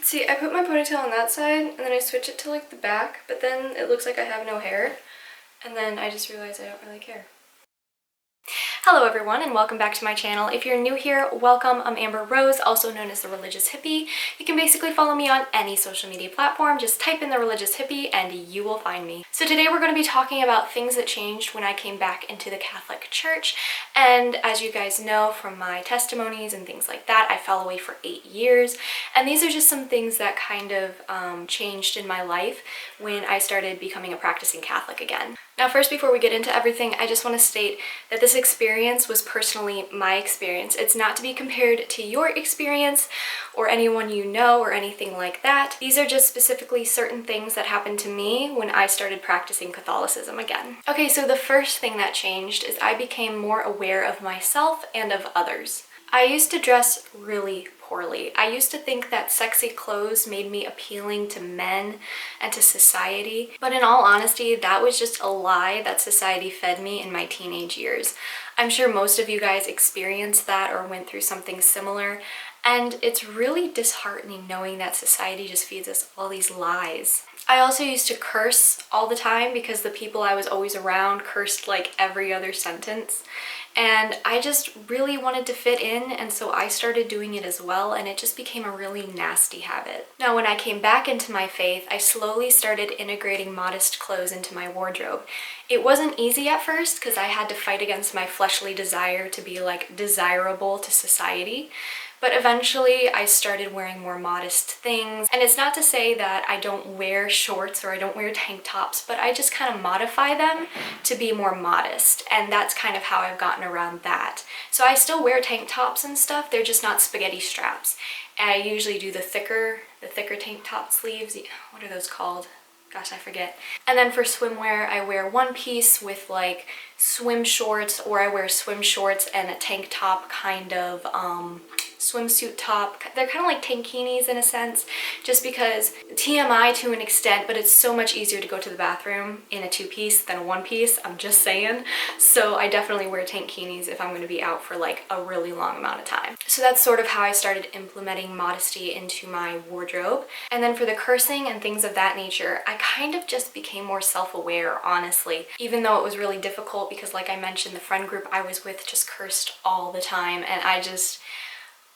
See, I put my ponytail on that side and then I switch it to like the back, but then it looks like I have no hair. And then I just realized I don't really care. Hello everyone and welcome back to my channel. If you're new here, welcome. I'm Amber Rose, also known as the Religious Hippie. You can basically follow me on any social media platform. Just type in the Religious Hippie and you will find me. So today we're going to be talking about things that changed when I came back into the Catholic Church. And as you guys know from my testimonies and things like that, I fell away for 8 years. And these are just some things that kind of changed in my life when I started becoming a practicing Catholic again. Now first, before we get into everything, I just want to state that this experience was personally my experience. It's not to be compared to your experience or anyone you know or anything like that. These are just specifically certain things that happened to me when I started practicing Catholicism again. Okay, so the first thing that changed is I became more aware of myself and of others. I used to dress really poorly. I used to think that sexy clothes made me appealing to men and to society, but in all honesty, that was just a lie that society fed me in my teenage years. I'm sure most of you guys experienced that or went through something similar, and it's really disheartening knowing that society just feeds us all these lies. I also used to curse all the time because the people I was always around cursed like every other sentence. And I just really wanted to fit in, and so I started doing it as well, and it just became a really nasty habit. Now, when I came back into my faith, I slowly started integrating modest clothes into my wardrobe. It wasn't easy at first because I had to fight against my fleshly desire to be like desirable to society. But eventually I started wearing more modest things. And it's not to say that I don't wear shorts or I don't wear tank tops, but I just kind of modify them to be more modest. And that's kind of how I've gotten around that. So I still wear tank tops and stuff, they're just not spaghetti straps. And I usually do the thicker tank top sleeves. What are those called? Gosh, I forget. And then for swimwear, I wear one piece with like swim shorts, or I wear swim shorts and a tank top kind of swimsuit top. They're kind of like tankinis in a sense, just because TMI to an extent, but it's so much easier to go to the bathroom in a two-piece than a one-piece, I'm just saying. So I definitely wear tankinis if I'm going to be out for like a really long amount of time. So that's sort of how I started implementing modesty into my wardrobe. And then for the cursing and things of that nature, I kind of just became more self-aware, honestly, even though it was really difficult because, like I mentioned, the friend group I was with just cursed all the time, and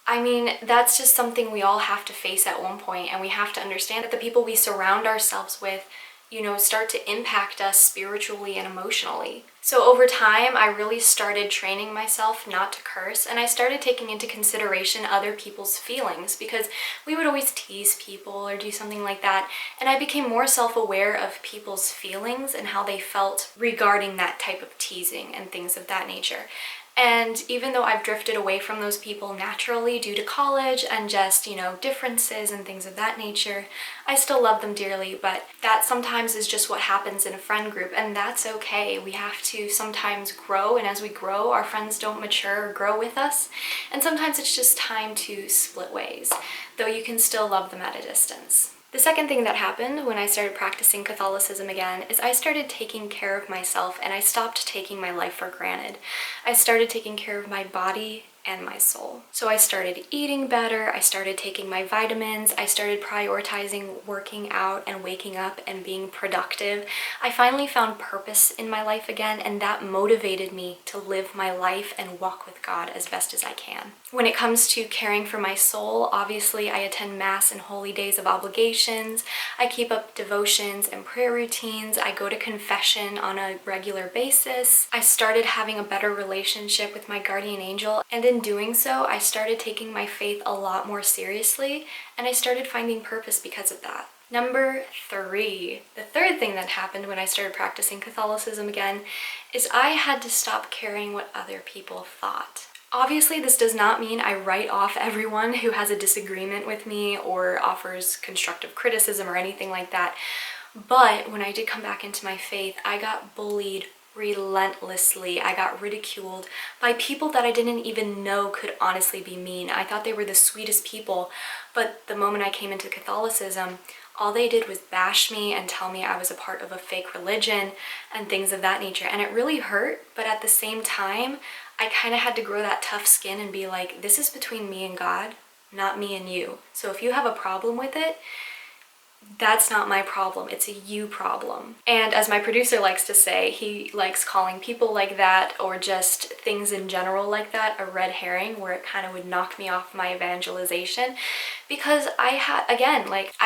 I mean, that's just something we all have to face at one point, and we have to understand that the people we surround ourselves with, you know, start to impact us spiritually and emotionally. So over time, I really started training myself not to curse, and I started taking into consideration other people's feelings, because we would always tease people or do something like that, and I became more self-aware of people's feelings and how they felt regarding that type of teasing and things of that nature. And even though I've drifted away from those people naturally due to college and just, you know, differences and things of that nature, I still love them dearly, but that sometimes is just what happens in a friend group, and that's okay. We have to sometimes grow, and as we grow, our friends don't mature or grow with us, and sometimes it's just time to split ways, though you can still love them at a distance. The second thing that happened when I started practicing Catholicism again is I started taking care of myself, and I stopped taking my life for granted. I started taking care of my body and my soul. So I started eating better, I started taking my vitamins, I started prioritizing working out and waking up and being productive. I finally found purpose in my life again, and that motivated me to live my life and walk with God as best as I can. When it comes to caring for my soul, obviously I attend Mass and holy days of obligations, I keep up devotions and prayer routines, I go to confession on a regular basis, I started having a better relationship with my guardian angel, and in doing so, I started taking my faith a lot more seriously, and I started finding purpose because of that. Number 3, the third thing that happened when I started practicing Catholicism again is I had to stop caring what other people thought. Obviously, this does not mean I write off everyone who has a disagreement with me or offers constructive criticism or anything like that, but when I did come back into my faith, I got bullied relentlessly. I got ridiculed by people that I didn't even know could honestly be mean. I thought they were the sweetest people, but the moment I came into Catholicism, all they did was bash me and tell me I was a part of a fake religion and things of that nature, and it really hurt, but at the same time, I kind of had to grow that tough skin and be like, this is between me and God, not me and you. So if you have a problem with it, that's not my problem, it's a you problem. And as my producer likes to say, he likes calling people like that, or just things in general like that, a red herring, where it kind of would knock me off my evangelization. Because I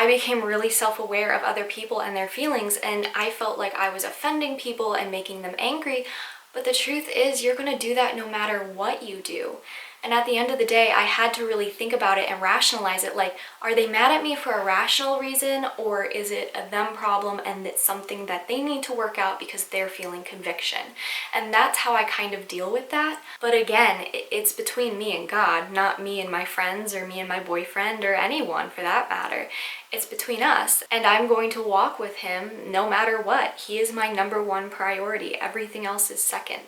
became really self-aware of other people and their feelings, and I felt like I was offending people and making them angry. But the truth is, you're gonna do that no matter what you do. And at the end of the day, I had to really think about it and rationalize it. Like, are they mad at me for a rational reason, or is it a them problem and it's something that they need to work out because they're feeling conviction? And that's how I kind of deal with that. But again, it's between me and God, not me and my friends or me and my boyfriend or anyone for that matter. It's between us, and I'm going to walk with him no matter what. He is my number one priority. Everything else is second.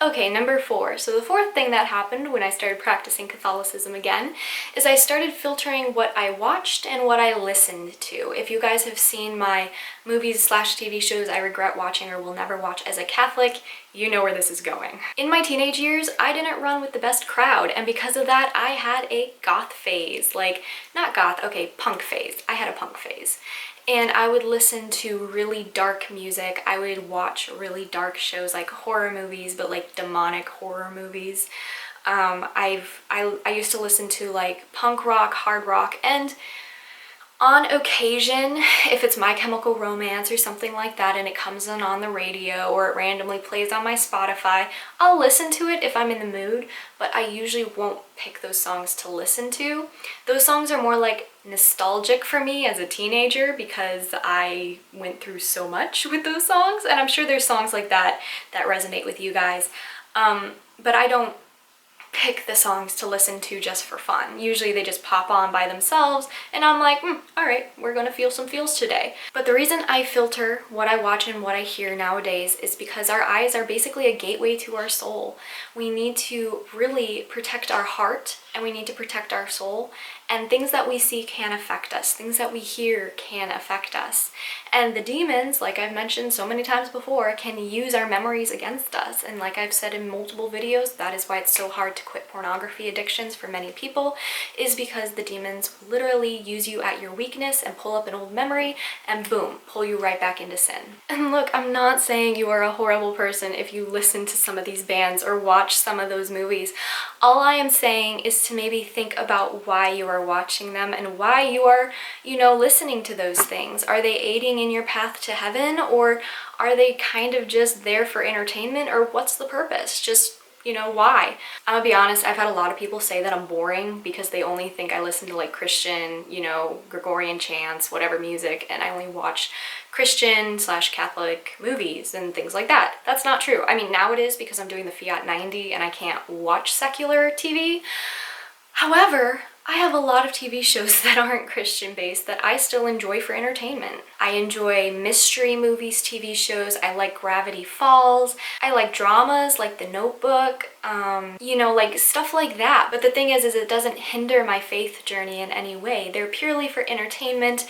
Okay, number 4. So the fourth thing that happened when I started practicing Catholicism again is I started filtering what I watched and what I listened to. If you guys have seen my movies/TV shows I regret watching or will never watch as a Catholic, you know where this is going. In my teenage years, I didn't run with the best crowd, and because of that, I had a goth phase. Like, not goth, okay, punk phase. I had a punk phase. And I would listen to really dark music. I would watch really dark shows like horror movies, but like demonic horror movies. I used to listen to like punk rock, hard rock, and on occasion, if it's My Chemical Romance or something like that and it comes on the radio or it randomly plays on my Spotify, I'll listen to it if I'm in the mood, but I usually won't pick those songs to listen to. Those songs are more like nostalgic for me as a teenager because I went through so much with those songs, and I'm sure there's songs like that that resonate with you guys. But I don't pick the songs to listen to just for fun. Usually they just pop on by themselves and I'm like, all right, we're gonna feel some feels today. But the reason I filter what I watch and what I hear nowadays is because our eyes are basically a gateway to our soul. We need to really protect our heart and we need to protect our soul, and things that we see can affect us. Things that we hear can affect us. And the demons, like I've mentioned so many times before, can use our memories against us. And like I've said in multiple videos, that is why it's so hard to quit pornography addictions for many people, is because the demons literally use you at your weakness and pull up an old memory and boom, pull you right back into sin. And look, I'm not saying you are a horrible person if you listen to some of these bands or watch some of those movies. All I am saying is to maybe think about why you are watching them and why you are, listening to those things. Are they aiding in your path to heaven, or are they kind of just there for entertainment, or what's the purpose? Just, why? I'm gonna be honest, I've had a lot of people say that I'm boring because they only think I listen to like Christian, Gregorian chants, whatever music, and I only watch Christian/Catholic movies and things like that. That's not true. I mean, now it is because I'm doing the Fiat 90 and I can't watch secular TV. However, I have a lot of TV shows that aren't Christian based that I still enjoy for entertainment. I enjoy mystery movies, TV shows. I like Gravity Falls. I like dramas like The Notebook, like stuff like that. But the thing is it doesn't hinder my faith journey in any way. They're purely for entertainment.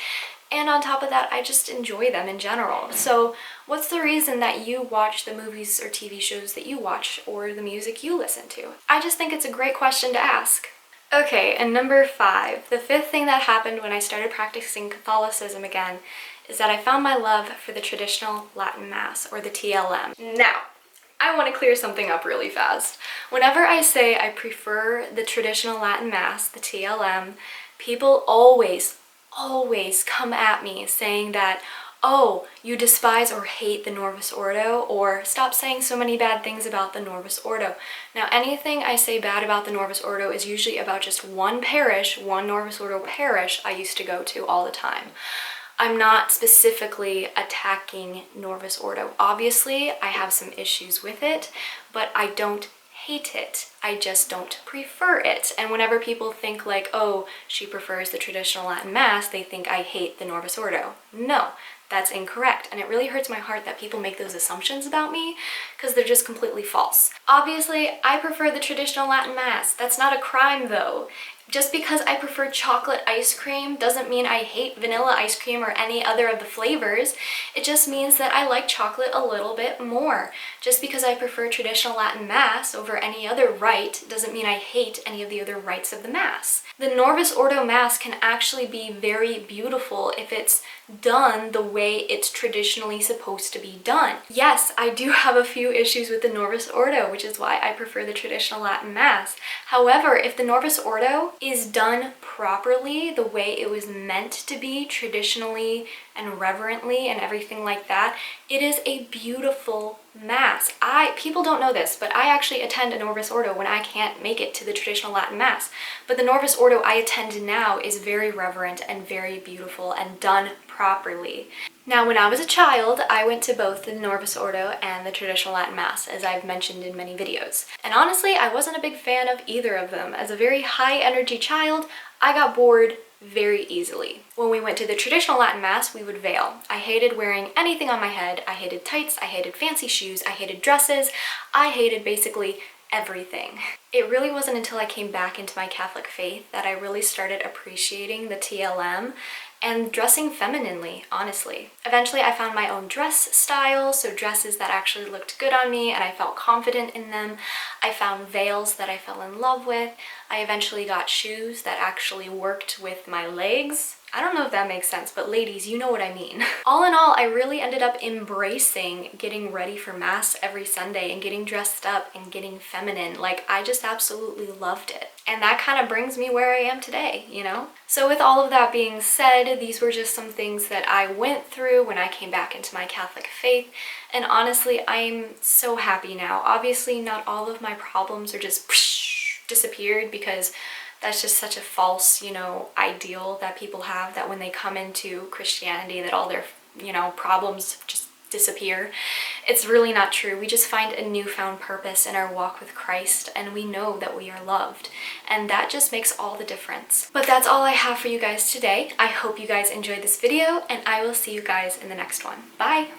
And on top of that, I just enjoy them in general. So what's the reason that you watch the movies or TV shows that you watch, or the music you listen to? I just think it's a great question to ask. Okay, and number 5, the 5th thing that happened when I started practicing Catholicism again is that I found my love for the traditional Latin Mass, or the TLM. Now, I want to clear something up really fast. Whenever I say I prefer the traditional Latin Mass, the TLM, people always come at me saying that, oh, you despise or hate the Novus Ordo, or stop saying so many bad things about the Novus Ordo. Now, anything I say bad about the Novus Ordo is usually about just one parish, one Novus Ordo parish I used to go to all the time. I'm not specifically attacking Novus Ordo. Obviously, I have some issues with it, but I don't hate it. I just don't prefer it. And whenever people think like, oh, she prefers the traditional Latin Mass, they think I hate the Novus Ordo. No, that's incorrect. And it really hurts my heart that people make those assumptions about me because they're just completely false. Obviously, I prefer the traditional Latin Mass. That's not a crime though. Just because I prefer chocolate ice cream doesn't mean I hate vanilla ice cream or any other of the flavors. It just means that I like chocolate a little bit more. Just because I prefer traditional Latin Mass over any other rite doesn't mean I hate any of the other rites of the Mass. The Norvis Ordo Mass can actually be very beautiful if it's done the way it's traditionally supposed to be done. Yes, I do have a few issues with the Norvis Ordo, which is why I prefer the traditional Latin Mass. However, if the Norvis Ordo is done properly, the way it was meant to be traditionally and reverently and everything like that, it is a beautiful Mass. People don't know this, but I actually attend a Norvis Ordo when I can't make it to the traditional Latin Mass. But the Norvis Ordo I attend now is very reverent and very beautiful and done properly. Now, when I was a child, I went to both the Norvis Ordo and the traditional Latin Mass, as I've mentioned in many videos. And honestly, I wasn't a big fan of either of them. As a very high energy child, I got bored very easily. When we went to the traditional Latin Mass, we would veil. I hated wearing anything on my head. I hated tights, I hated fancy shoes, I hated dresses, I hated basically everything. It really wasn't until I came back into my Catholic faith that I really started appreciating the TLM and dressing femininely, honestly. Eventually I found my own dress style, so dresses that actually looked good on me and I felt confident in them. I found veils that I fell in love with. I eventually got shoes that actually worked with my legs. I don't know if that makes sense, but ladies, you know what I mean. All in all, I really ended up embracing getting ready for Mass every Sunday and getting dressed up and getting feminine. Like, I just absolutely loved it. And that kind of brings me where I am today, you know? So with all of that being said, these were just some things that I went through when I came back into my Catholic faith. And honestly, I'm so happy now. Obviously, not all of my problems are just disappeared, because that's just such a false, you know, ideal that people have, that when they come into Christianity that all their, you know, problems just disappear. It's really not true. We just find a newfound purpose in our walk with Christ, and we know that we are loved, and that just makes all the difference. But that's all I have for you guys today. I hope you guys enjoyed this video, and I will see you guys in the next one. Bye!